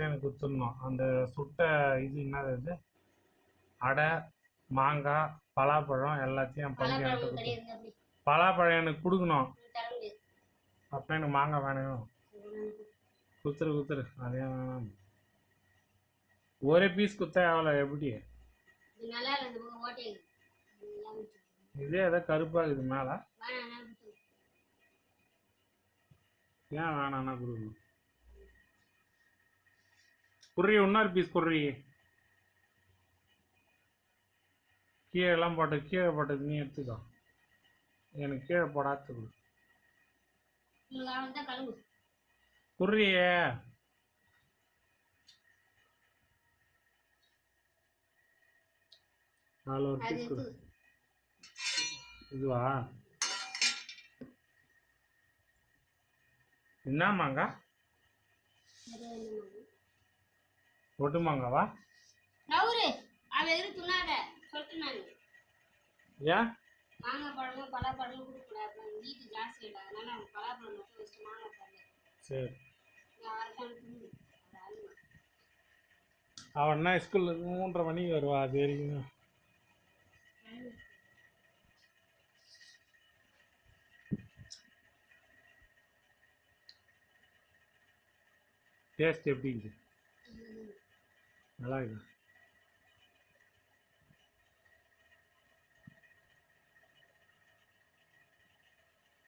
எனக்கு கொடுத்துடணும். அந்த சுட்ட இது என்னது இது, அடை, மாங்காய், பலாப்பழம் எல்லாத்தையும் பங்கு எனக்கு கொடுத்து. பலாப்பழம் எனக்கு கொடுக்கணும். அப்போ எனக்கு மாங்காய் வேணும். குத்துரு அதே வேணாம். ஒரே பீஸ் குத்தா எவ்வளோ? எப்படி இதே ஏதோ கருப்பாகுது மேலே, ஏன் வேணாண்ணா கொடுக்கணும்? குர்ரி, இன்னொரு பீஸ் குர்ரி. கீழெல்லாம் போட்டு கீழே போட்டது நீ எடுத்துக்கோ. எனக்கு கீழே போடாது குர்ரியே. அதில் ஒரு பீஸ் கொடு. இதுவா? என்ன மாங்காய்? ஒட்டு மாங்காவா? ஏன் மாங்காய் பழமும் பலாப்பழமும் கொடுக்கூடாது, வீட்டு ஜாஸ்தி இல்லை, அதனால அவங்க பலாப்பழம் மட்டும் வச்சுட்டு மாங்காய் பழம். சரி. அவன்னா ஸ்கூல்ல 3:30 மணிக்கு வருவா. அது வரைக்கும் டேஸ்ட் எப்படி இருக்குது? நல்லா இருக்குது.